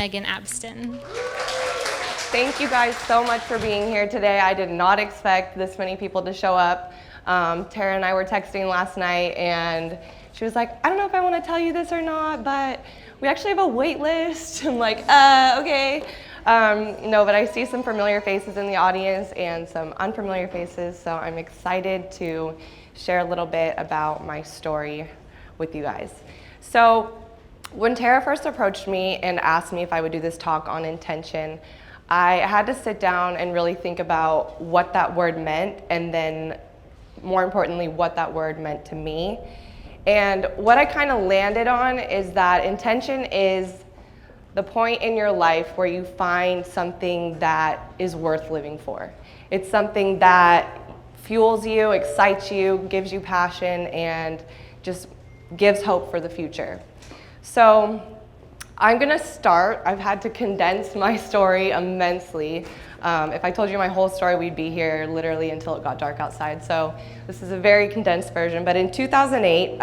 Megan Absten. Thank you guys so much for being here today. I did not expect this many people to show up. Tara and I were texting last night and she was like, I don't know if I want to tell you this or not, but we actually have a wait list. I'm like, okay. No, but I see some familiar faces in the audience and some unfamiliar faces, so I'm excited to share a little bit about my story with you guys. So when Tara first approached me and asked me if I would do this talk on intention, I had to sit down and really think about what that word meant, and then more importantly, what that word meant to me. And what I kind of landed on is that intention is the point in your life where you find something that is worth living for. It's something that fuels you, excites you, gives you passion, and just gives hope for the future. So I'm gonna start. I've had to condense my story immensely. If I told you my whole story, we'd be here literally until it got dark outside. So this is a very condensed version. But in 2008,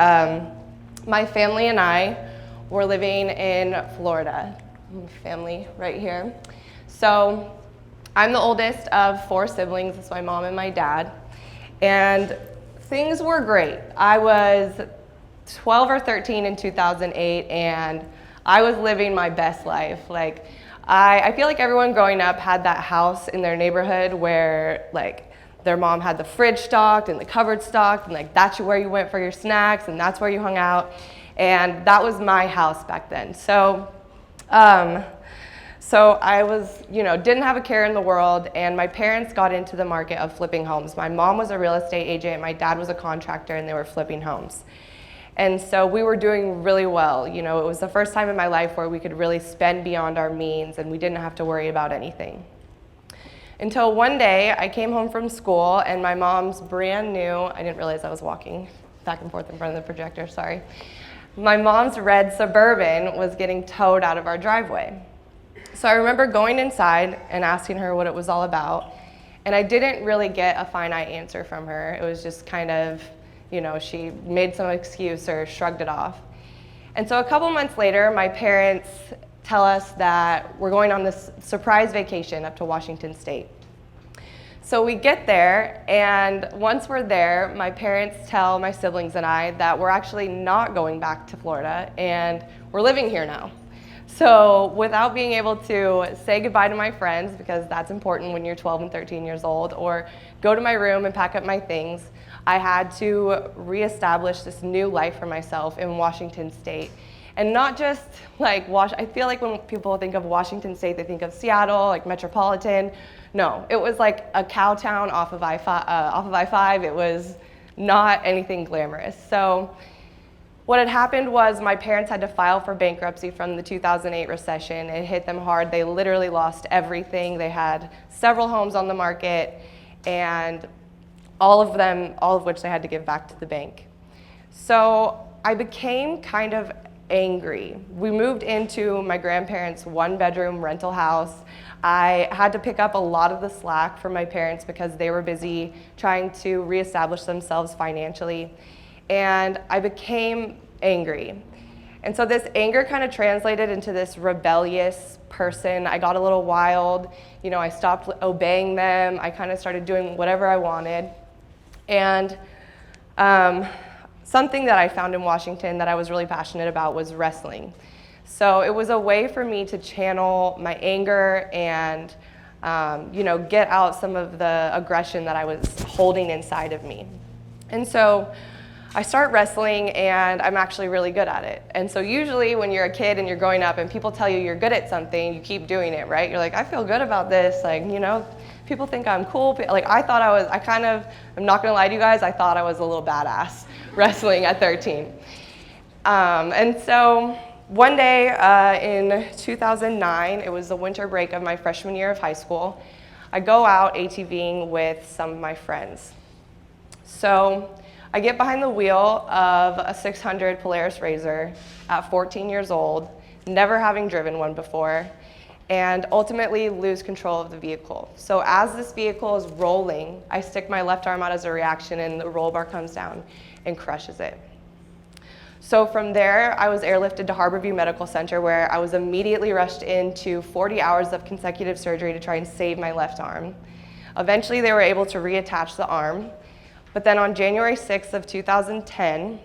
my family and I were living in Florida. Family right here. So I'm the oldest of 4 siblings. It's my mom and my dad. And things were great. I was 12 or 13 in 2008, and I was living my best life. Like, I feel like everyone growing up had that house in their neighborhood where like their mom had the fridge stocked and the cupboard stocked, and like that's where you went for your snacks and that's where you hung out. And that was my house back then. So I was, didn't have a care in the world, and my parents got into the market of flipping homes. My mom was a real estate agent, my dad was a contractor, and they were flipping homes. And so we were doing really well. It was the first time in my life where we could really spend beyond our means and we didn't have to worry about anything. Until one day I came home from school and my mom's brand new, I didn't realize I was walking back and forth in front of the projector, sorry. My mom's red Suburban was getting towed out of our driveway. So I remember going inside and asking her what it was all about, and I didn't really get a finite answer from her. It was just kind of, she made some excuse or shrugged it off. And so a couple months later, my parents tell us that we're going on this surprise vacation up to Washington State. So we get there, and once we're there, my parents tell my siblings and I that we're actually not going back to Florida, and we're living here now. So without being able to say goodbye to my friends, because that's important when you're 12 and 13 years old, or go to my room and pack up my things, I had to reestablish this new life for myself in Washington State. And not just like I feel like when people think of Washington State, they think of Seattle, like metropolitan. No, it was like a cow town off of I-5. It was not anything glamorous. So what had happened was my parents had to file for bankruptcy from the 2008 recession. It hit them hard. They literally lost everything. They had several homes on the market, and all of which they had to give back to the bank. So I became kind of angry. We moved into my grandparents' 1-bedroom rental house. I had to pick up a lot of the slack from my parents because they were busy trying to reestablish themselves financially. And I became angry. And so this anger kind of translated into this rebellious person. I got a little wild. I stopped obeying them. I kind of started doing whatever I wanted. And something that I found in Washington that I was really passionate about was wrestling. So it was a way for me to channel my anger and get out some of the aggression that I was holding inside of me. And so I start wrestling, and I'm actually really good at it. And so usually when you're a kid and you're growing up and people tell you you're good at something, you keep doing it, right? You're like, I feel good about this, people think I'm cool. Like I'm not gonna lie to you guys, I thought I was a little badass wrestling at 13. And so one day in 2009, it was the winter break of my freshman year of high school, I go out ATVing with some of my friends. So I get behind the wheel of a 600 Polaris RZR at 14 years old, never having driven one before, and ultimately lose control of the vehicle. So as this vehicle is rolling, I stick my left arm out as a reaction, and the roll bar comes down and crushes it. So from there, I was airlifted to Harborview Medical Center, where I was immediately rushed into 40 hours of consecutive surgery to try and save my left arm. Eventually, they were able to reattach the arm. But then on January 6th of 2010,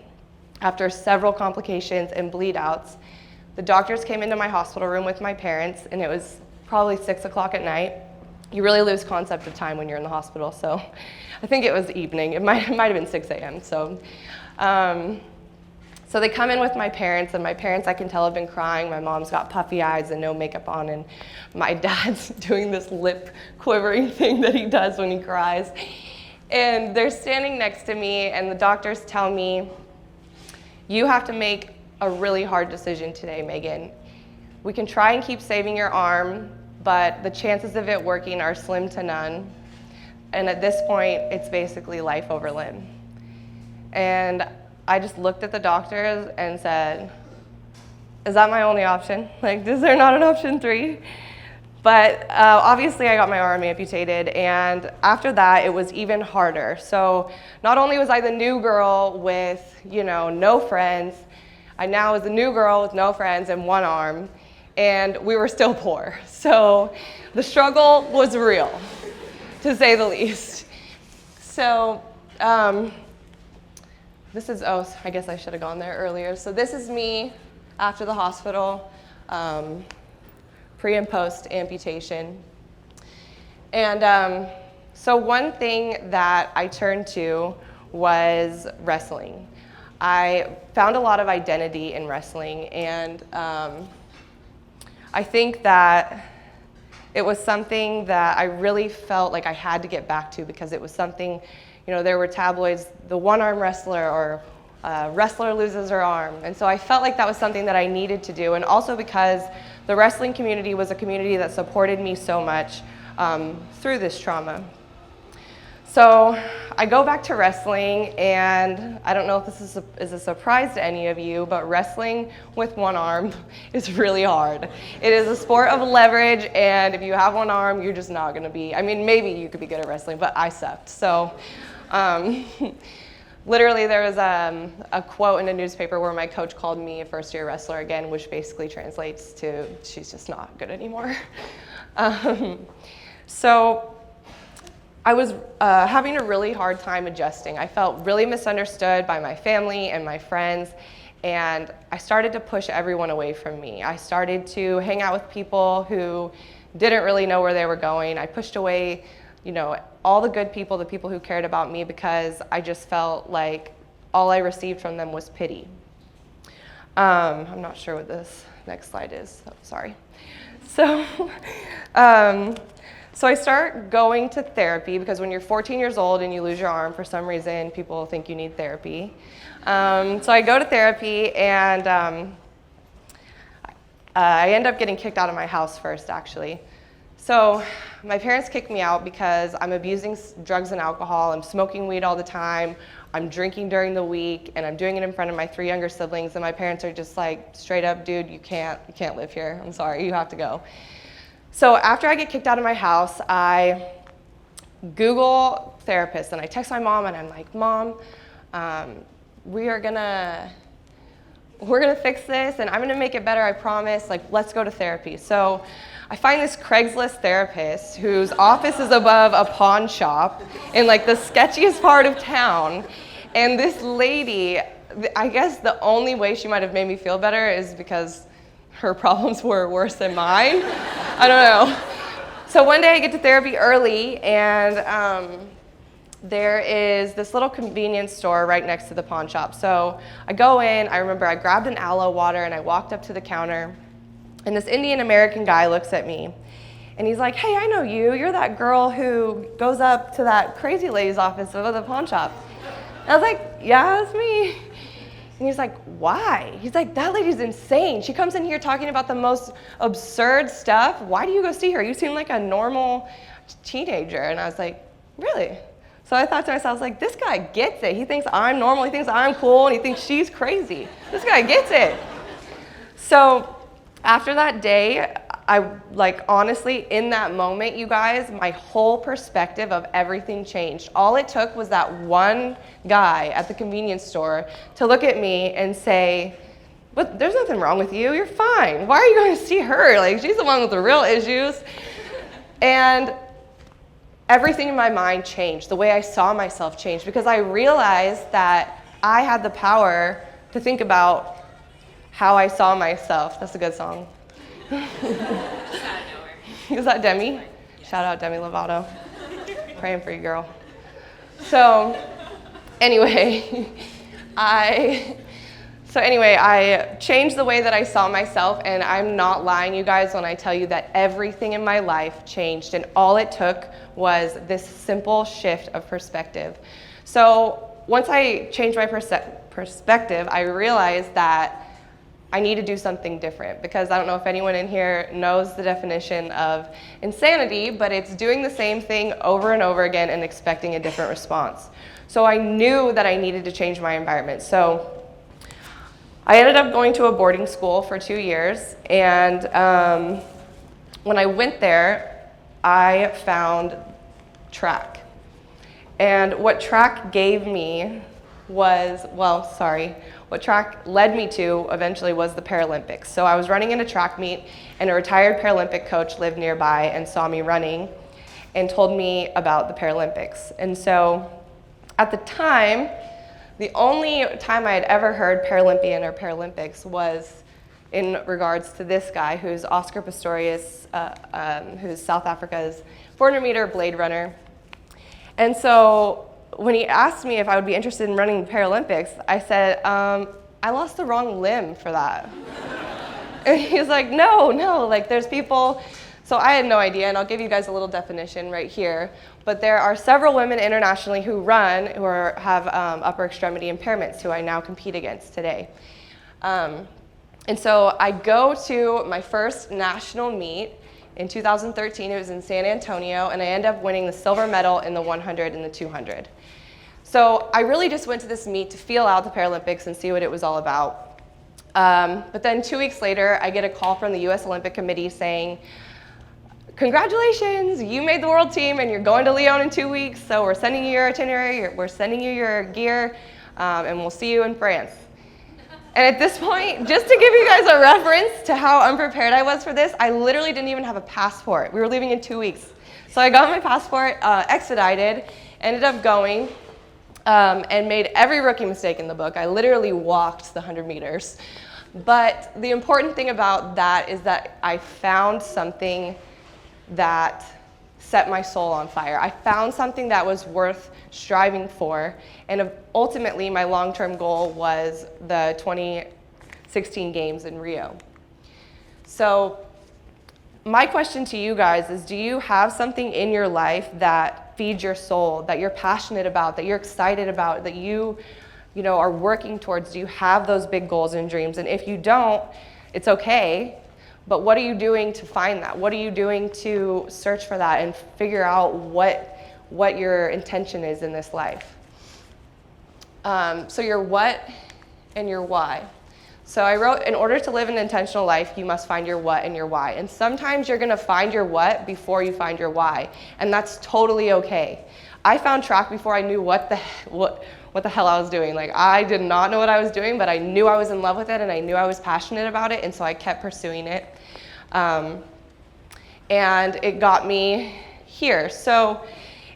after several complications and bleed outs, the doctors came into my hospital room with my parents, and it was probably 6 o'clock at night. You really lose concept of time when you're in the hospital, so I think it was evening. It might have been 6 a.m. So they come in with my parents, and my parents, I can tell, have been crying. My mom's got puffy eyes and no makeup on, and my dad's doing this lip quivering thing that he does when he cries. And they're standing next to me, and the doctors tell me, "You have to make a really hard decision today, Megan. We can try and keep saving your arm, but the chances of it working are slim to none. And at this point, it's basically life over limb." And I just looked at the doctors and said, "Is that my only option? Like, is there not an option 3? But obviously I got my arm amputated, and after that it was even harder. So not only was I the new girl with, no friends, I now was the new girl with no friends and one arm, and we were still poor. So the struggle was real, to say the least. So this is, I guess I should have gone there earlier. So this is me after the hospital, pre and post amputation. And so one thing that I turned to was wrestling. I found a lot of identity in wrestling, and I think that it was something that I really felt like I had to get back to, because it was something, there were tabloids, the one-arm wrestler, or wrestler loses her arm. And so I felt like that was something that I needed to do, and also because the wrestling community was a community that supported me so much through this trauma. So I go back to wrestling, and I don't know if this is a surprise to any of you, but wrestling with one arm is really hard. It is a sport of leverage, and if you have one arm, you're just not gonna be, maybe you could be good at wrestling, but I sucked. So literally there was a quote in a newspaper where my coach called me a first-year wrestler again, which basically translates to, she's just not good anymore. So I was having a really hard time adjusting. I felt really misunderstood by my family and my friends, and I started to push everyone away from me. I started to hang out with people who didn't really know where they were going. I pushed away, all the good people, the people who cared about me, because I just felt like all I received from them was pity. I'm not sure what this next slide is, sorry. So I start going to therapy, because when you're 14 years old and you lose your arm, for some reason, people think you need therapy. So I go to therapy, and I end up getting kicked out of my house first, actually. So my parents kicked me out because I'm abusing drugs and alcohol, I'm smoking weed all the time, I'm drinking during the week, and I'm doing it in front of my 3 younger siblings, and my parents are just like, straight up, dude, you can't live here. I'm sorry, you have to go. So after I get kicked out of my house, I Google therapist, and I text my mom, and I'm like, "Mom, we're gonna fix this, and I'm gonna make it better, I promise. Like, let's go to therapy." So I find this Craigslist therapist whose office is above a pawn shop in like the sketchiest part of town. And this lady, I guess the only way she might have made me feel better is because her problems were worse than mine. I don't know. So one day I get to therapy early, and there is this little convenience store right next to the pawn shop. So I go in, I remember I grabbed an aloe water, and I walked up to the counter, and this Indian American guy looks at me, and he's like, "Hey, I know you. You're that girl who goes up to that crazy lady's office over the pawn shop." And I was like, "Yeah, that's me." And he's like, "Why?" He's like, "That lady's insane. She comes in here talking about the most absurd stuff. Why do you go see her? You seem like a normal teenager." And I was like, "Really?" So I thought to myself, like, this guy gets it. He thinks I'm normal, he thinks I'm cool, and he thinks she's crazy. This guy gets it. So after that day, honestly, in that moment, you guys, my whole perspective of everything changed. All it took was that one guy at the convenience store to look at me and say, "But there's nothing wrong with you, you're fine. Why are you going to see her? Like, she's the one with the real issues." And everything in my mind changed. The way I saw myself changed because I realized that I had the power to think about how I saw myself. That's a good song. Is that Demi? Yes. Shout out Demi Lovato. Praying for you, girl. So anyway, I changed the way that I saw myself, and I'm not lying, you guys, when I tell you that everything in my life changed, and all it took was this simple shift of perspective. So once I changed my perspective, I realized that I need to do something different, because I don't know if anyone in here knows the definition of insanity, but it's doing the same thing over and over again and expecting a different response. So I knew that I needed to change my environment. So I ended up going to a boarding school for 2 years, and when I went there, I found track. And what track gave me was, what track led me to eventually was the Paralympics. So I was running in a track meet, and a retired Paralympic coach lived nearby and saw me running and told me about the Paralympics. And so at the time, the only time I had ever heard Paralympian or Paralympics was in regards to this guy, who's Oscar Pistorius, who's South Africa's 400-meter blade runner. And so when he asked me if I would be interested in running the Paralympics, I said, I lost the wrong limb for that. And he's like, no, like there's people. So I had no idea, and I'll give you guys a little definition right here. But there are several women internationally who run who have upper extremity impairments who I now compete against today. And so I go to my first national meet in 2013. It was in San Antonio, and I end up winning the silver medal in the 100 and the 200. So I really just went to this meet to feel out the Paralympics and see what it was all about. But then 2 weeks later, I get a call from the U.S. Olympic Committee saying, "Congratulations, you made the world team and you're going to Lyon in 2 weeks, so we're sending you your itinerary, we're sending you your gear, and we'll see you in France." And at this point, just to give you guys a reference to how unprepared I was for this, I literally didn't even have a passport. We were leaving in 2 weeks. So I got my passport expedited, ended up going, and made every rookie mistake in the book. I literally walked the 100 meters. But the important thing about that is that I found something that set my soul on fire. I found something that was worth striving for, and ultimately my long-term goal was the 2016 games in Rio. So my question to you guys is, do you have something in your life that feeds your soul, that you're passionate about, that you're excited about, that you are working towards? Do you have those big goals and dreams? And if you don't, it's okay. But what are you doing to find that? What are you doing to search for that and figure out what your intention is in this life? So your what and your why. So I wrote, in order to live an intentional life, you must find your what and your why. And sometimes you're gonna find your what before you find your why, and that's totally okay. I found track before I knew what the hell I was doing. Like, I did not know what I was doing, but I knew I was in love with it, and I knew I was passionate about it, and so I kept pursuing it. And it got me here. So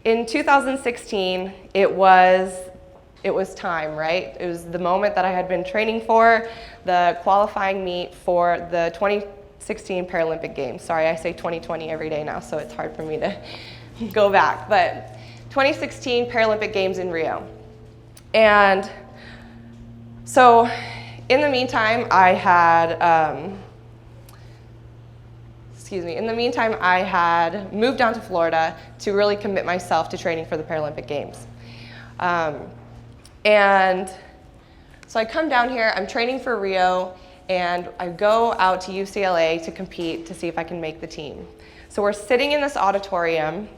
in 2016, it was time, right? It was the moment that I had been training for, the qualifying meet for the 2016 Paralympic Games. Sorry, I say 2020 every day now, so it's hard for me to go back. But 2016 Paralympic Games in Rio. And so in the meantime, I had moved down to Florida to really commit myself to training for the Paralympic Games. And so I come down here, I'm training for Rio, and I go out to UCLA to compete to see if I can make the team. So we're sitting in this auditorium,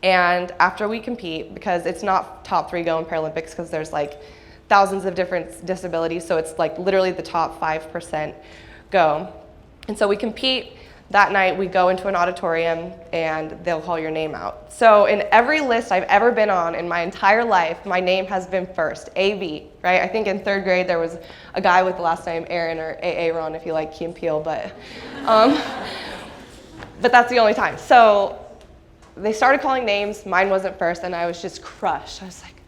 and after we compete, because it's not top 3 go in Paralympics because there's like thousands of different disabilities, so it's like literally the top 5% go. And so we compete, that night we go into an auditorium and they'll call your name out. So in every list I've ever been on in my entire life, my name has been first, AB, right? I think in 3rd grade there was a guy with the last name Aaron, or Aaron if you like Key and Peele, but that's the only time. So they started calling names, mine wasn't first, and I was just crushed. I was like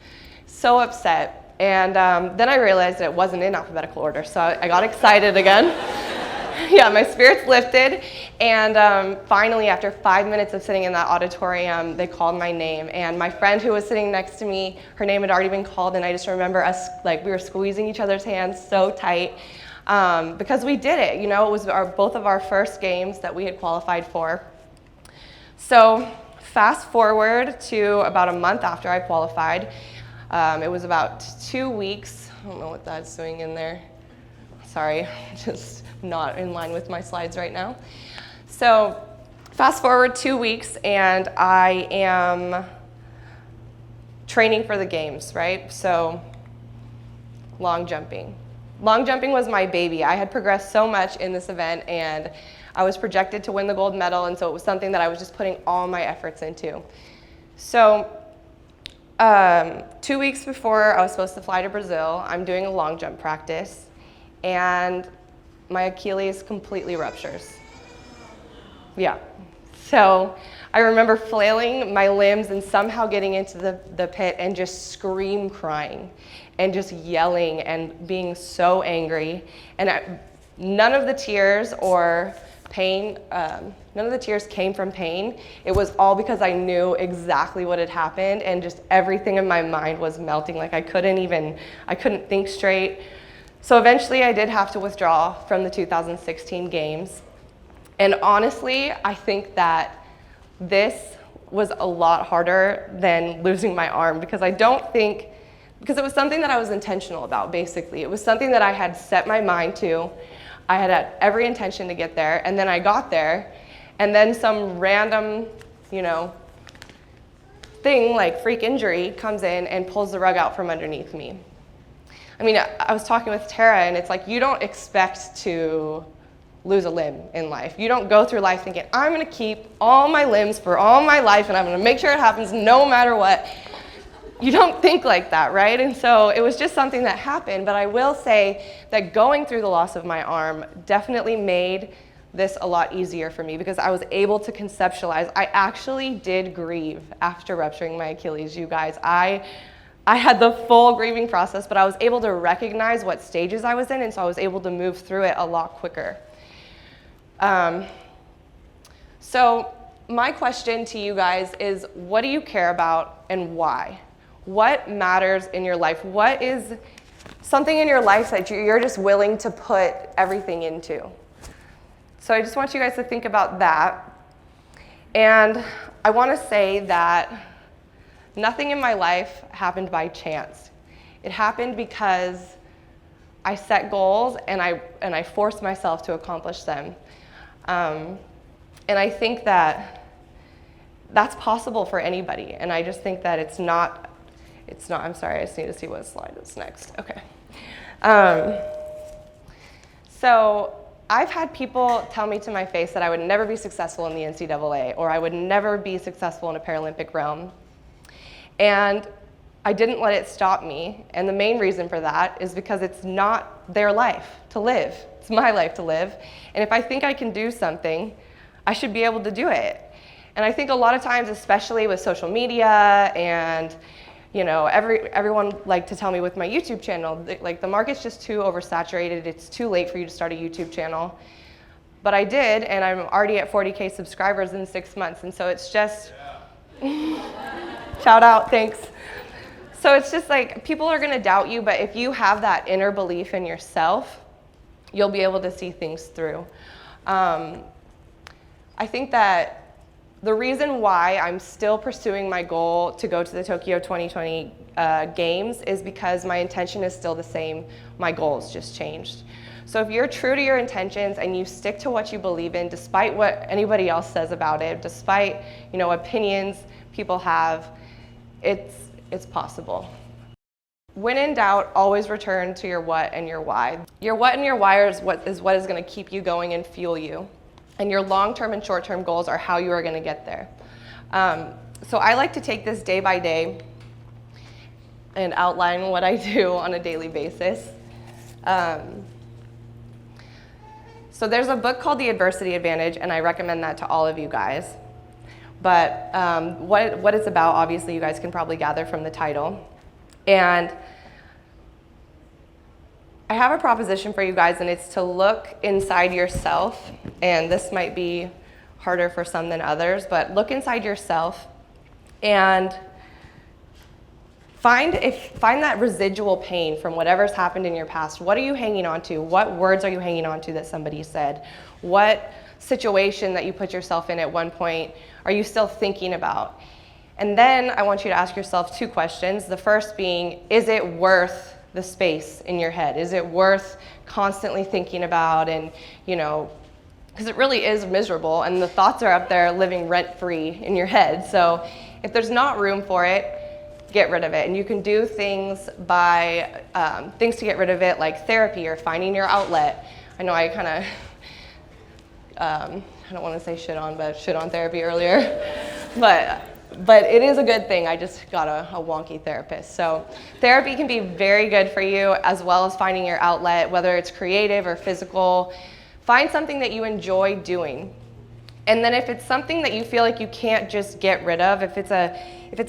so upset. And then I realized that it wasn't in alphabetical order, so I got excited again. Yeah, my spirits lifted, and finally, after 5 minutes of sitting in that auditorium, they called my name, and my friend who was sitting next to me, her name had already been called, and I just remember us, like, we were squeezing each other's hands so tight, because we did it, you know, it was both of our first games that we had qualified for. So fast forward to about a month after I qualified. It was about 2 weeks. I don't know what that's doing in there. Sorry, just not in line with my slides right now. So fast forward 2 weeks and I am training for the games, right? So long jumping. Long jumping was my baby. I had progressed so much in this event and I was projected to win the gold medal, and so it was something that I was just putting all my efforts into. So 2 weeks before I was supposed to fly to Brazil, I'm doing a long jump practice and my Achilles completely ruptures. Yeah. So I remember flailing my limbs and somehow getting into the pit and just scream crying and just yelling and being so angry. And none of the tears or pain, none of the tears came from pain. It was all because I knew exactly what had happened, and just everything in my mind was melting. Like I couldn't think straight. So eventually I did have to withdraw from the 2016 games. And honestly, I think that this was a lot harder than losing my arm, because because it was something that I was intentional about, basically. It was something that I had set my mind to. I had every intention to get there, and then I got there, and then some random, you know, thing like freak injury comes in and pulls the rug out from underneath me. I mean, I was talking with Tara, and it's like you don't expect to lose a limb in life. You don't go through life thinking, I'm gonna keep all my limbs for all my life, and I'm gonna make sure it happens no matter what. You don't think like that, right? And so it was just something that happened, but I will say that going through the loss of my arm definitely made this a lot easier for me, because I was able to conceptualize. I actually did grieve after rupturing my Achilles, you guys. I had the full grieving process, but I was able to recognize what stages I was in, and so I was able to move through it a lot quicker. So my question to you guys is, what do you care about and why? What matters in your life? What is something in your life that you're just willing to put everything into? So I just want you guys to think about that. And I want to say that nothing in my life happened by chance. It happened because I set goals and I forced myself to accomplish them. And I think that that's possible for anybody. And I just think that it's not, I'm sorry, I just need to see what slide is next. Okay. So I've had people tell me to my face that I would never be successful in the NCAA, or I would never be successful in a Paralympic realm. And I didn't let it stop me. And the main reason for that is because it's not their life to live. It's my life to live. And if I think I can do something, I should be able to do it. And I think a lot of times, especially with social media and, you know, everyone liked to tell me with my YouTube channel, like the market's just too oversaturated. It's too late for you to start a YouTube channel. But I did, and I'm already at 40K subscribers in 6 months. And so it's just, shout out, thanks. So it's just like, people are gonna doubt you, but if you have that inner belief in yourself, you'll be able to see things through. I think that the reason why I'm still pursuing my goal to go to the Tokyo 2020 Games is because my intention is still the same. My goals just changed. So if you're true to your intentions and you stick to what you believe in, despite what anybody else says about it, despite, you know, opinions people have, it's possible. When in doubt, always return to your what and your why. Your what and your why is what is going to keep you going and fuel you. and your long-term and short-term goals are how you are going to get there. So I like to take this day by day and outline what I do on a daily basis. So there's a book called The Adversity Advantage, and I recommend that to all of you guys. But what it's about, obviously, you guys can probably gather from the title. And I have a proposition for you guys, and it's to look inside yourself. And this might be harder for some than others, but look inside yourself and find that residual pain from whatever's happened in your past. What are you hanging on to? What words are you hanging on to that somebody said? What situation that you put yourself in at one point are you still thinking about? And then I want you to ask yourself 2 questions. The first being, is it worth the space in your head? Is it worth constantly thinking about? And, because it really is miserable, and the thoughts are up there living rent-free in your head. So if there's not room for it, get rid of it. And you can do things by things to get rid of it, like therapy or finding your outlet. I know I kind of I don't want to say shit on therapy earlier, but it is a good thing. I just got a wonky therapist. So therapy can be very good for you, as well as finding your outlet, whether it's creative or physical. Find something that you enjoy doing. And then if it's something that you feel like you can't just get rid of, if it's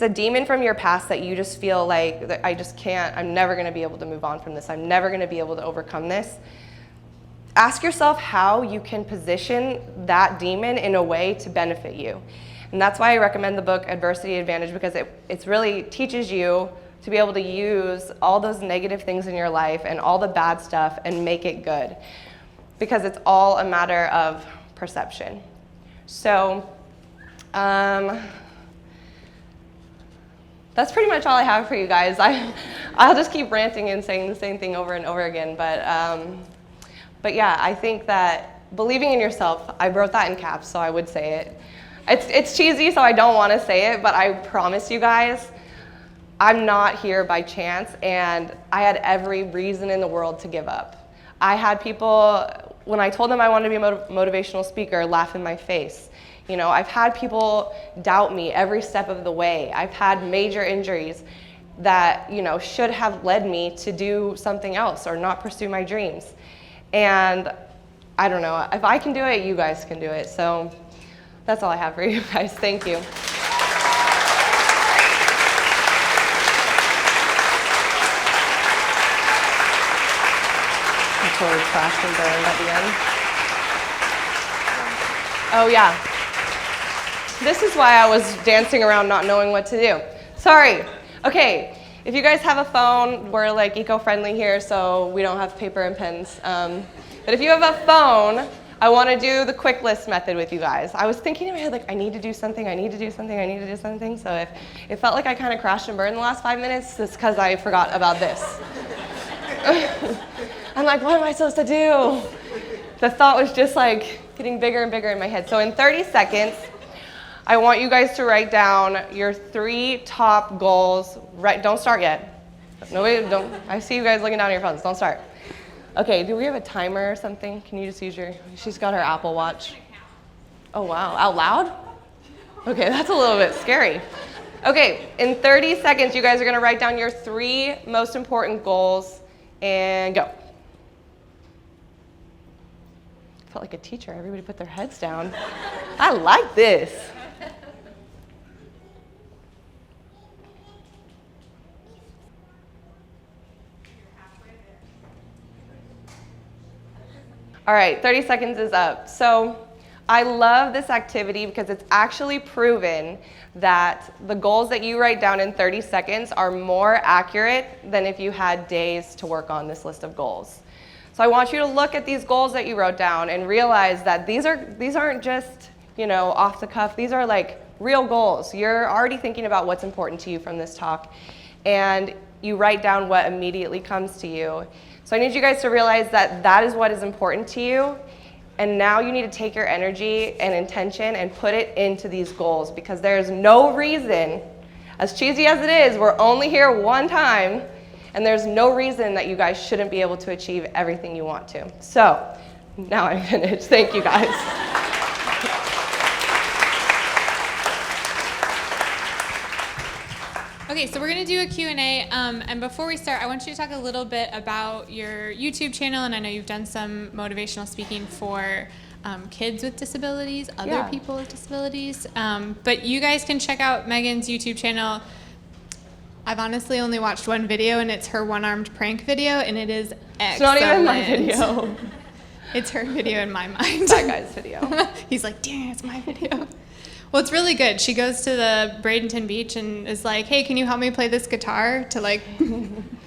a demon from your past that you just feel like, I just can't, I'm never going to be able to move on from this, I'm never going to be able to overcome this, ask yourself how you can position that demon in a way to benefit you. And that's why I recommend the book Adversity Advantage, because it really teaches you to be able to use all those negative things in your life and all the bad stuff and make it good, because it's all a matter of perception. So that's pretty much all I have for you guys. I'll just keep ranting and saying the same thing over and over again, but yeah, I think that believing in yourself, I wrote that in caps, so I would say it. It's cheesy, so I don't want to say it, but I promise you guys, I'm not here by chance, and I had every reason in the world to give up. I had people, when I told them I wanted to be a motivational speaker, laugh in my face. I've had people doubt me every step of the way. I've had major injuries that, should have led me to do something else or not pursue my dreams. And I don't know, if I can do it, you guys can do it. So that's all I have for you guys. Thank you. I totally crashed and burned at the end. Oh yeah. This is why I was dancing around not knowing what to do. Sorry. Okay, if you guys have a phone, we're like eco-friendly here, so we don't have paper and pens. But if you have a phone, I want to do the quick list method with you guys. I was thinking in my head, like, I need to do something, I need to do something, I need to do something. So if it felt like I kind of crashed and burned the last 5 minutes, it's because I forgot about this. I'm like, what am I supposed to do? The thought was just like getting bigger and bigger in my head. So in 30 seconds, I want you guys to write down your 3 top goals. Don't start yet. Nobody, don't. I see you guys looking down at your phones. Don't start. Okay, do we have a timer or something? Can you just use she's got her Apple Watch. Oh wow, out loud? Okay, that's a little bit scary. Okay, in 30 seconds, you guys are gonna write down your 3 most important goals and go. I felt like a teacher. Everybody put their heads down. I like this. All right, 30 seconds is up. So I love this activity because it's actually proven that the goals that you write down in 30 seconds are more accurate than if you had days to work on this list of goals. So I want you to look at these goals that you wrote down and realize that these aren't just, off the cuff. These are like real goals. You're already thinking about what's important to you from this talk, and you write down what immediately comes to you. So I need you guys to realize that that is what is important to you, and now you need to take your energy and intention and put it into these goals, because there's no reason, as cheesy as it is, we're only here one time, and there's no reason that you guys shouldn't be able to achieve everything you want to. So now I'm finished. Thank you guys. Okay, so we're going to do a Q&A, and before we start, I want you to talk a little bit about your YouTube channel, and I know you've done some motivational speaking for kids with disabilities, other people with disabilities, but you guys can check out Megan's YouTube channel. I've honestly only watched one video, and it's her one-armed prank video, and it is excellent. It's not even my video. It's her video in my mind. That guy's video. He's like, dang, it's my video. Well, it's really good. She goes to the Bradenton Beach and is like, hey, can you help me play this guitar to like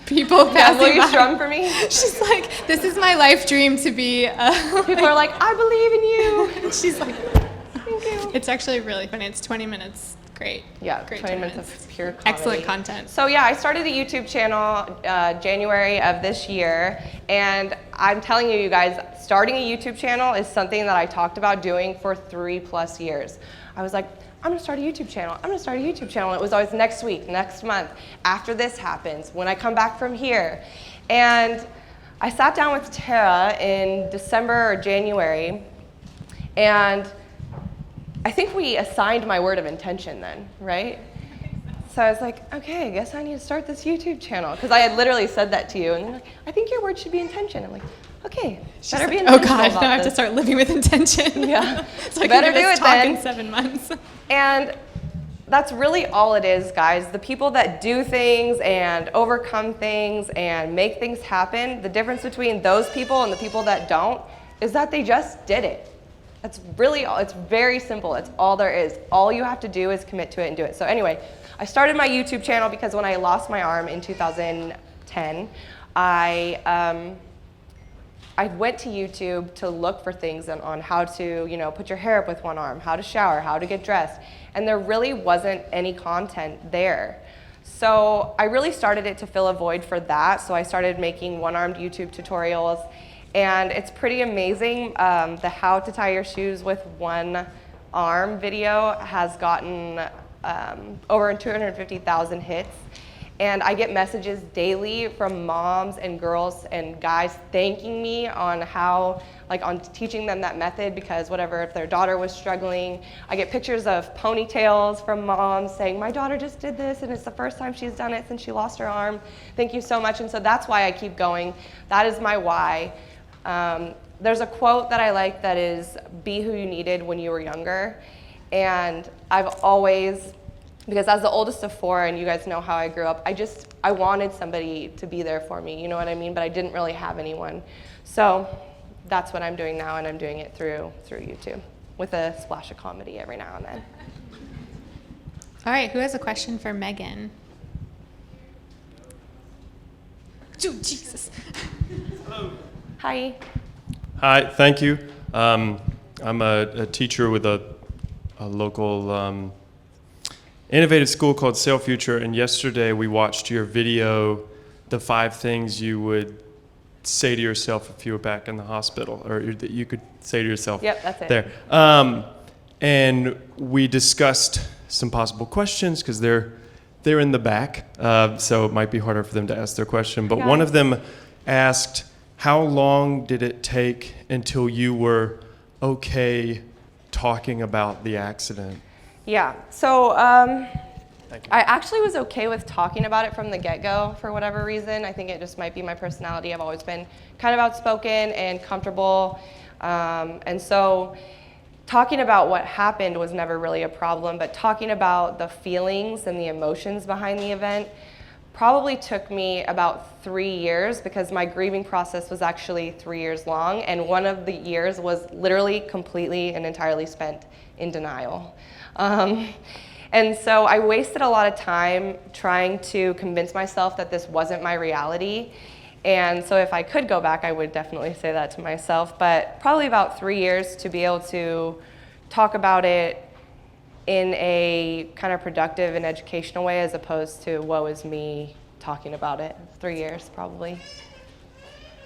people passing will you by? strum for me? She's like, this is my life dream to be people are like, I believe in you. And she's like, thank you. It's actually really funny. It's 20 minutes. Great. Yeah, great 20 minutes of pure comedy. Excellent content. So yeah, I started a YouTube channel January of this year, and I'm telling you guys, starting a YouTube channel is something that I talked about doing for 3+ years. I was like, I'm gonna start a YouTube channel. I'm gonna start a YouTube channel. It was always next week, next month, after this happens, when I come back from here. And I sat down with Tara in December or January, and I think we assigned my word of intention then, right? So I was like, okay, I guess I need to start this YouTube channel. Because I had literally said that to you, and you're like, I think your word should be intention. I'm like, okay, better be intentional. Oh God, now I have to start living with intention. Yeah, so I better can do it talk then. in 7 months. And that's really all it is, guys. The people that do things and overcome things and make things happen, the difference between those people and the people that don't is that they just did it. That's really all. It's very simple. It's all there is. All you have to do is commit to it and do it. So anyway, I started my YouTube channel because when I lost my arm in 2010, I went to YouTube to look for things on how to, put your hair up with one arm, how to shower, how to get dressed, and there really wasn't any content there. So I really started it to fill a void for that, so I started making one-armed YouTube tutorials, and it's pretty amazing. The how to tie your shoes with one arm video has gotten over 250,000 hits. And I get messages daily from moms and girls and guys thanking me on how, on teaching them that method, because if their daughter was struggling. I get pictures of ponytails from moms saying, my daughter just did this and it's the first time she's done it since she lost her arm. Thank you so much. And so that's why I keep going. That is my why. There's a quote that I like that is, be who you needed when you were younger. And I've always, because as the oldest of 4, and you guys know how I grew up, I wanted somebody to be there for me, you know what I mean? But I didn't really have anyone. So that's what I'm doing now, and I'm doing it through YouTube with a splash of comedy every now and then. All right, who has a question for Megan? Oh, Jesus. Hello. Hi. Hi, thank you. I'm a teacher with a local innovative school called Sail Future, and yesterday we watched your video, the 5 things you would say to yourself if you were back in the hospital, or that you could say to yourself. Yep, that's it. There. And we discussed some possible questions because they're in the back, so it might be harder for them to ask their question. But one of them asked, how long did it take until you were okay talking about the accident? Yeah, so Thank you. I actually was okay with talking about it from the get-go for whatever reason. I think it just might be my personality. I've always been kind of outspoken and comfortable. And so talking about what happened was never really a problem, but talking about the feelings and the emotions behind the event probably took me about 3 years, because my grieving process was actually 3 years long, and one of the years was literally completely and entirely spent in denial. And so I wasted a lot of time trying to convince myself that this wasn't my reality. And so if I could go back, I would definitely say that to myself, but probably about 3 years to be able to talk about it in a kind of productive and educational way, as opposed to woe is me talking about it. 3 years probably.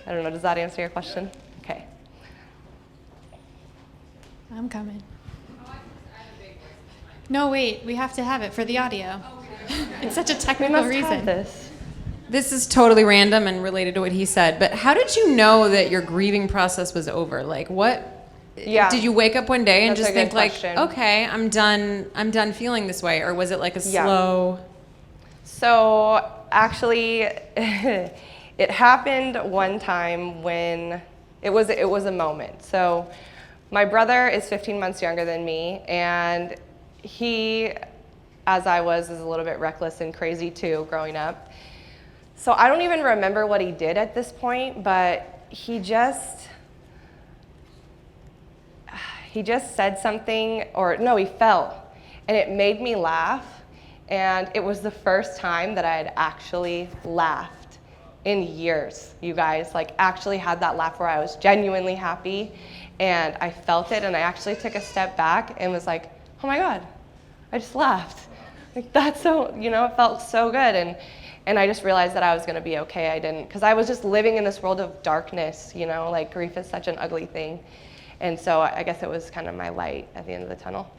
I don't know, does that answer your question? Okay. I'm coming. No, wait, we have to have it for the audio. It's such a technical reason. This is totally random and related to what he said, but how did you know that your grieving process was over? Like, what? Yeah. Did you wake up one day and That's just a good think question. like, okay, I'm done feeling this way, or was it like a slow? So actually, it happened one time when it was a moment. So my brother is 15 months younger than me, and he, as I was, is a little bit reckless and crazy too growing up. So I don't even remember what he did at this point, but he just said something, or no, he fell, and it made me laugh. And it was the first time that I had actually laughed in years, you guys. Like, actually had that laugh where I was genuinely happy, and I felt it, and I actually took a step back and was like, oh my God, I just laughed. Like, that's so, it felt so good. And I just realized that I was gonna be okay. I didn't, because I was just living in this world of darkness, like grief is such an ugly thing. And so I guess it was kind of my light at the end of the tunnel.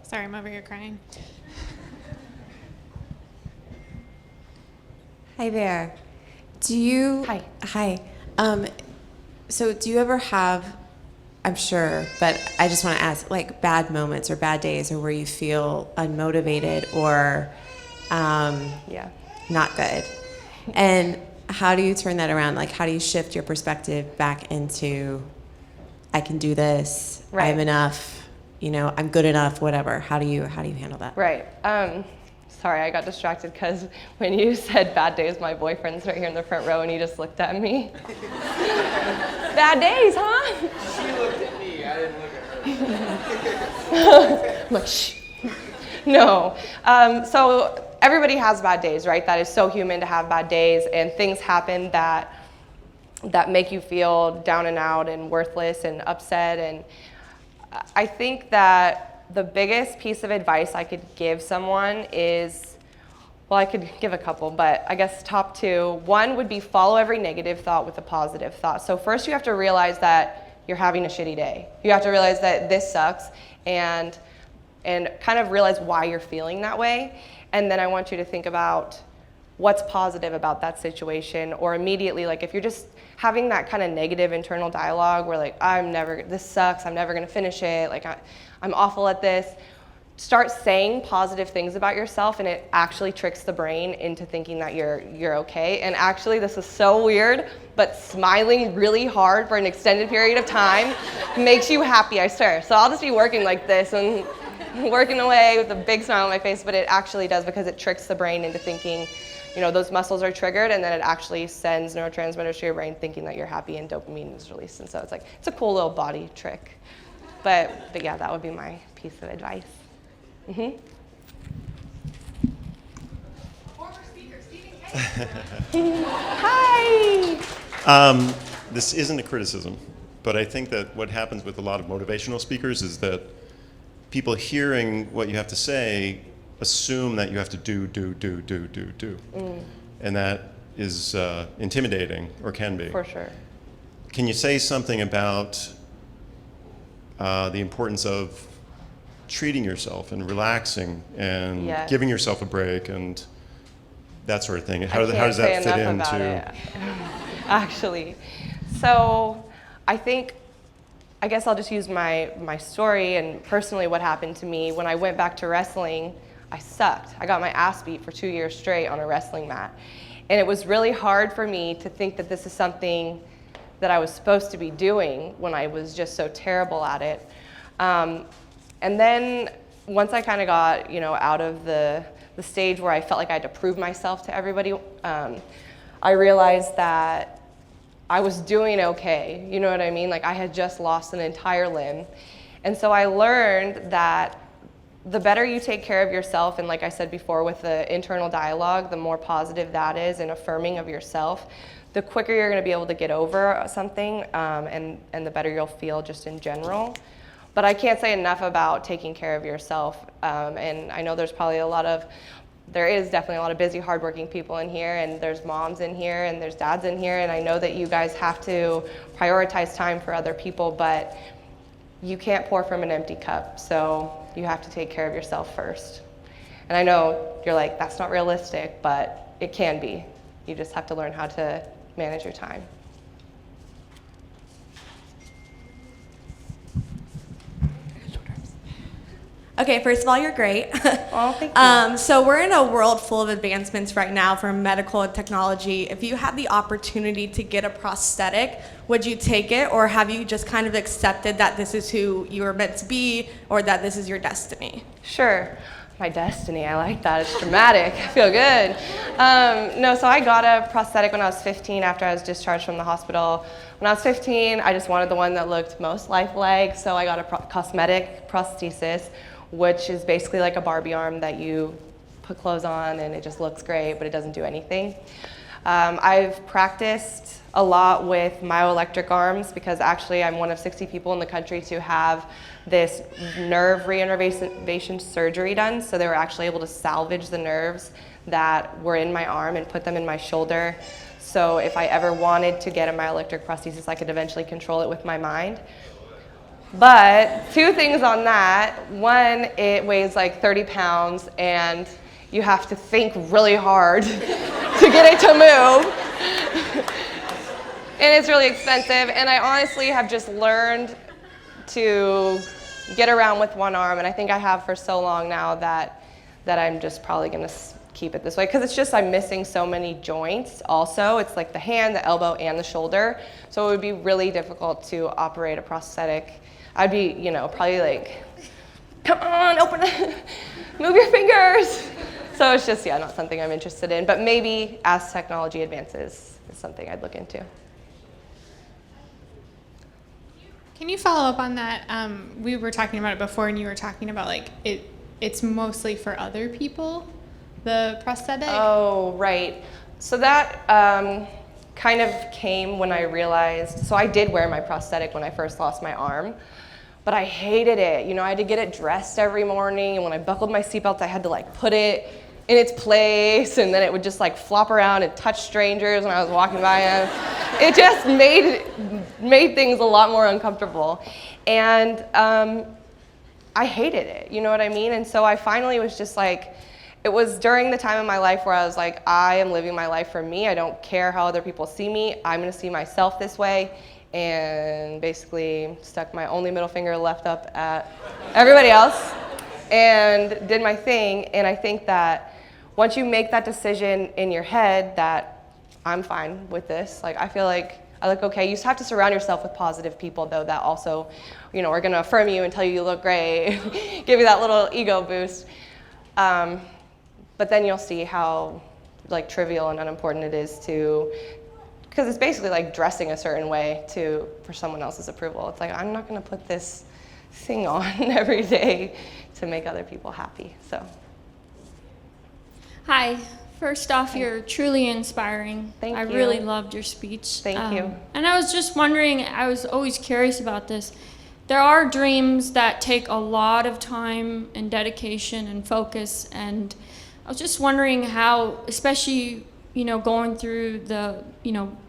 Sorry, I'm over here crying. Hi there. Hi. Hi. So do you ever have, I'm sure, but I just want to ask, like bad moments or bad days or where you feel unmotivated or not good? And how do you turn that around? Like, how do you shift your perspective back into, I can do this, Right. I'm enough, I'm good enough, whatever. How do you handle that? Right. Sorry, I got distracted because when you said bad days, my boyfriend's right here in the front row and he just looked at me. Bad days, huh? She looked at me, I didn't look at her. I'm like, shh. No. So everybody has bad days, right? That is so human to have bad days, and things happen that make you feel down and out and worthless and upset. And I think that the biggest piece of advice I could give someone is, well, I could give a couple, but I guess top two. One would be follow every negative thought with a positive thought. So first you have to realize that you're having a shitty day. You have to realize that this sucks and kind of realize why you're feeling that way. And then I want you to think about what's positive about that situation, or immediately, like if you're just having that kind of negative internal dialogue where like, this sucks, I'm never gonna finish it, like I'm awful at this, start saying positive things about yourself, and it actually tricks the brain into thinking that you're okay. And actually, this is so weird, but smiling really hard for an extended period of time makes you happy, I swear. So I'll just be working like this and working away with a big smile on my face, but it actually does, because it tricks the brain into thinking, those muscles are triggered, and then it actually sends neurotransmitters to your brain thinking that you're happy, and dopamine is released. And so it's a cool little body trick. But yeah, that would be my piece of advice. Mm-hmm. Former speaker, Stephen Hi. This isn't a criticism, but I think that what happens with a lot of motivational speakers is that people hearing what you have to say assume that you have to do. And that is intimidating, or can be. For sure. Can you say something about the importance of treating yourself and relaxing and Yes. giving yourself a break and that sort of thing? How I does that can't fit say enough into? about it, actually. So I guess I'll just use my story and personally what happened to me. When I went back to wrestling, I sucked. I got my ass beat for 2 years straight on a wrestling mat. And it was really hard for me to think that this is something that I was supposed to be doing when I was just so terrible at it. And then once I kind of got, out of the stage where I felt like I had to prove myself to everybody, I realized that I was doing okay. You know what I mean? Like, I had just lost an entire limb. And so I learned that the better you take care of yourself, and like I said before, with the internal dialogue, the more positive that is and affirming of yourself, the quicker you're going to be able to get over something, and the better you'll feel just in general. But I can't say enough about taking care of yourself. And I know there is definitely a lot of busy, hardworking people in here, and there's moms in here, and there's dads in here, and I know that you guys have to prioritize time for other people, but you can't pour from an empty cup, so you have to take care of yourself first. And I know you're like, that's not realistic, but it can be. You just have to learn how to manage your time. Okay, first of all, you're great. Oh, thank you. So we're in a world full of advancements right now from medical and technology. If you had the opportunity to get a prosthetic, would you take it, or have you just kind of accepted that this is who you were meant to be, or that this is your destiny? Sure. My destiny, I like that. It's dramatic. I feel good. No, so I got a prosthetic when I was 15 after I was discharged from the hospital. When I was 15, I just wanted the one that looked most lifelike, so I got a cosmetic prosthesis, which is basically like a Barbie arm that you put clothes on and it just looks great, but it doesn't do anything. I've practiced a lot with myoelectric arms because actually I'm one of 60 people in the country to have this nerve reinnervation surgery done. So they were actually able to salvage the nerves that were in my arm and put them in my shoulder. So if I ever wanted to get a myoelectric prosthesis, I could eventually control it with my mind. But two things on that. One, it weighs like 30 pounds and you have to think really hard to get it to move. And it's really expensive. And I honestly have just learned to get around with one arm. And I think I have for so long now that I'm just probably going to keep it this way. Because it's just I'm missing so many joints also. It's like the hand, the elbow, and the shoulder. So it would be really difficult to operate a prosthetic. I'd be, probably like, come on, open it, move your fingers. So it's just, not something I'm interested in. But maybe as technology advances, it's something I'd look into. Can you follow up on that? We were talking about it before, and you were talking about like it's mostly for other people, the prosthetic. Oh, right. So that kind of came when I realized, so I did wear my prosthetic when I first lost my arm, but I hated it. I had to get it dressed every morning, and when I buckled my seatbelt, I had to like put it in its place, and then it would just like flop around and touch strangers when I was walking by them. It just made things a lot more uncomfortable. And I hated it, you know what I mean? And so I finally was just like, it was during the time in my life where I was like, I am living my life for me. I don't care how other people see me. I'm gonna see myself this way. And basically stuck my only middle finger left up at everybody else and did my thing. And I think that once you make that decision in your head that I'm fine with this, like I feel like I look okay. You just have to surround yourself with positive people though that also, are gonna affirm you and tell you look great, give you that little ego boost. But then you'll see how like trivial and unimportant it is because it's basically like dressing a certain way for someone else's approval. It's like, I'm not gonna put this thing on every day to make other people happy, so. Hi. First off, you're truly inspiring. Thank you. I really loved your speech. Thank you. And I was just wondering, I was always curious about this. There are dreams that take a lot of time and dedication and focus, and I was just wondering how, especially, going through the,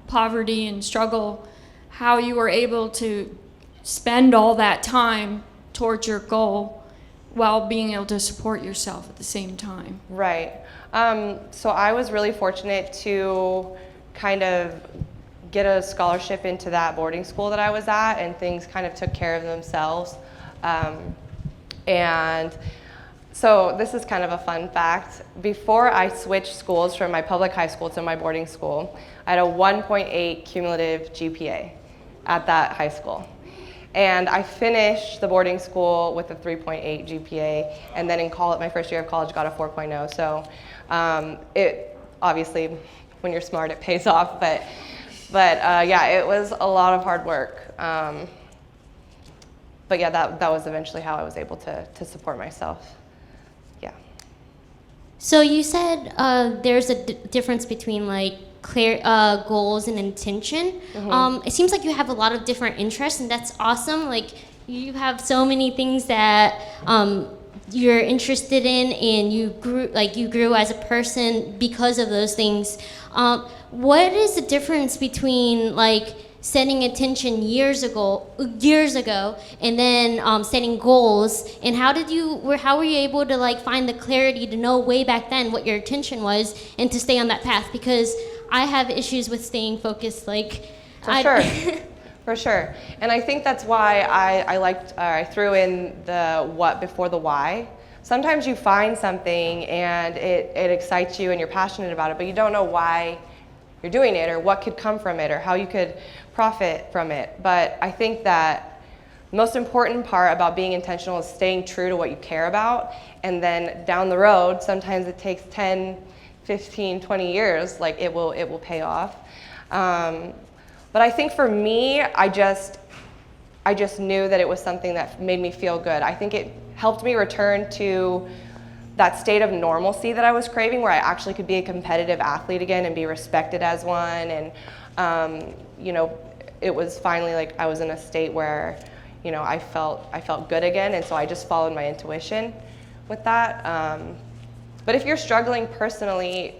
poverty and struggle, how you were able to spend all that time towards your goal while being able to support yourself at the same time. Right. So I was really fortunate to kind of get a scholarship into that boarding school that I was at, and things kind of took care of themselves. And so this is kind of a fun fact. Before I switched schools from my public high school to my boarding school, I had a 1.8 cumulative GPA at that high school. And I finished the boarding school with a 3.8 GPA, and then in my first year of college, got a 4.0. So it obviously, when you're smart, it pays off. But yeah, it was a lot of hard work. But yeah, that was eventually how I was able to support myself. Yeah. So you said there's a difference between like clear goals and intention. Mm-hmm. It seems like you have a lot of different interests, and that's awesome. Like you have so many things that you're interested in, and you grew as a person because of those things. What is the difference between like setting intention years ago, and then setting goals? And how were you able to like find the clarity to know way back then what your intention was and to stay on that path? Because I have issues with staying focused. Like, For sure. For sure. And I think that's why I threw in the what before the why. Sometimes you find something and it excites you and you're passionate about it, but you don't know why you're doing it or what could come from it or how you could profit from it. But I think that the most important part about being intentional is staying true to what you care about. And then down the road, sometimes it takes 10, 15, 20 years, like it will pay off. But I think for me, I just knew that it was something that made me feel good. I think it helped me return to that state of normalcy that I was craving, where I actually could be a competitive athlete again and be respected as one. And you know, it was finally like I was in a state where, you know, I felt good again, and so I just followed my intuition with that. But if you're struggling personally,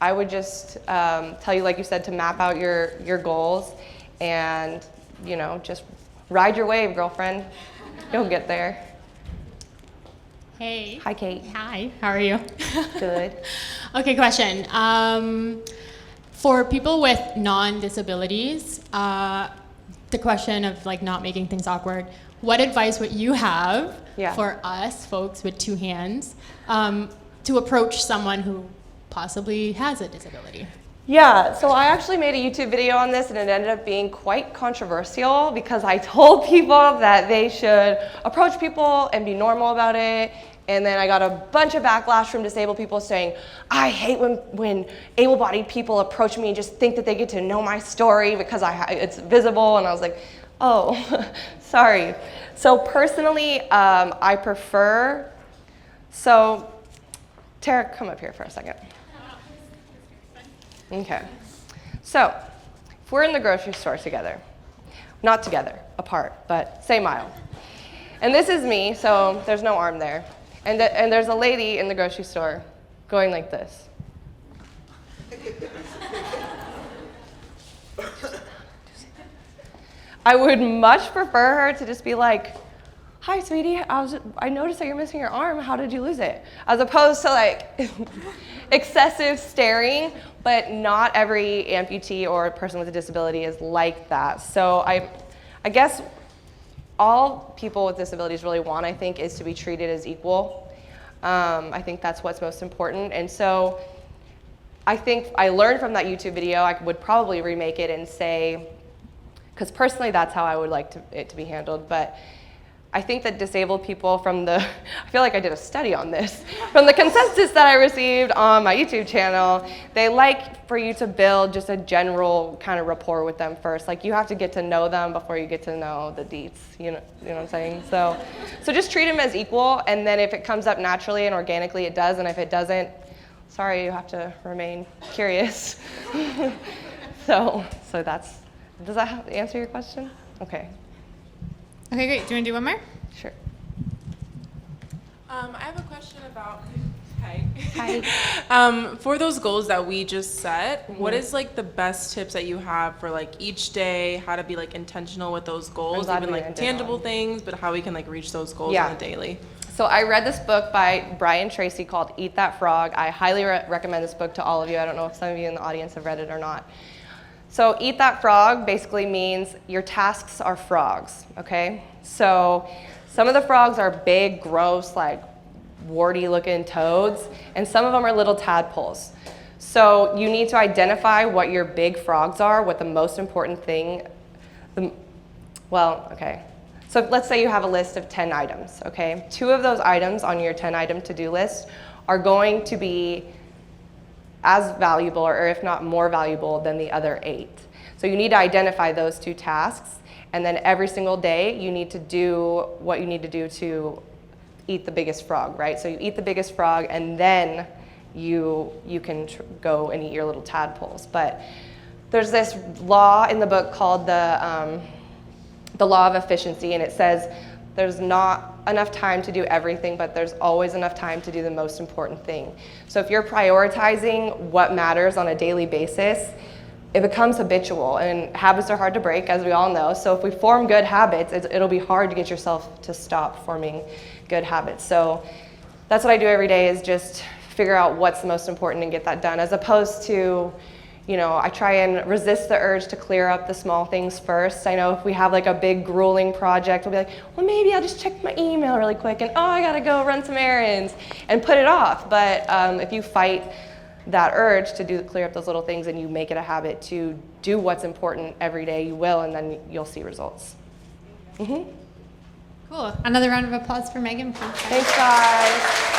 I would just tell you, like you said, to map out your goals and, you know, just ride your wave, girlfriend. You'll get there. Hey. Hi, Kate. Hi, how are you? Good. Okay, question. For people with non-disabilities, the question of like not making things awkward, what advice would you have for us, folks with two hands, to approach someone who possibly has a disability? Yeah, so I actually made a YouTube video on this, and it ended up being quite controversial because I told people that they should approach people and be normal about it. And then I got a bunch of backlash from disabled people saying, I hate when able-bodied people approach me and just think that they get to know my story because it's visible. And I was like, oh, sorry. So personally, I prefer, so Tara, come up here for a second. Okay, so if we're in the grocery store together, not together, apart, but same aisle. And this is me, so there's no arm there. And there's a lady in the grocery store going like this. I would much prefer her to just be like, hi, sweetie, I noticed that you're missing your arm. How did you lose it? As opposed to like excessive staring, but not every amputee or person with a disability is like that. So I guess all people with disabilities really want, I think, is to be treated as equal. I think that's what's most important. And so I think I learned from that YouTube video. I would probably remake it and say, because personally that's how I would like it to be handled, but I think that disabled people I feel like I did a study on this, from the consensus that I received on my YouTube channel, they like for you to build just a general kind of rapport with them first. Like you have to get to know them before you get to know the deets, you know what I'm saying? So just treat them as equal, and then if it comes up naturally and organically, it does, and if it doesn't, sorry, you have to remain curious. So does that answer your question? Okay. Okay, great. Do you want to do one more? Sure. I have a question about, Hi. For those goals that we just set, what is like the best tips that you have for like each day, how to be like intentional with those goals, even like tangible things, but how we can like reach those goals on a daily? So I read this book by Brian Tracy called Eat That Frog. I highly recommend this book to all of you. I don't know if some of you in the audience have read it or not. So Eat That Frog basically means your tasks are frogs, okay? So some of the frogs are big, gross, like warty looking toads, and some of them are little tadpoles. So you need to identify what your big frogs are, what the most important thing, okay. So let's say you have a list of 10 items, okay? 2 of those items on your 10 item to-do list are going to be as valuable, or if not more valuable, than the other 8. So you need to identify those 2 tasks, and then every single day you need to do what you need to do to eat the biggest frog, right? So you eat the biggest frog, and then you can go and eat your little tadpoles. But there's this law in the book called the law of efficiency, and it says there's not enough time to do everything, but there's always enough time to do the most important thing. So if you're prioritizing what matters on a daily basis, it becomes habitual, and habits are hard to break, as we all know. So if we form good habits, it'll be hard to get yourself to stop forming good habits. So that's what I do every day, is just figure out what's the most important and get that done, as opposed to, I try and resist the urge to clear up the small things first. I know if we have like a big grueling project, we'll be like, well, maybe I'll just check my email really quick and, oh, I gotta go run some errands and put it off. But if you fight that urge to clear up those little things and you make it a habit to do what's important every day, you will, and then you'll see results. Cool. Another round of applause for Megan, please. Thanks, guys.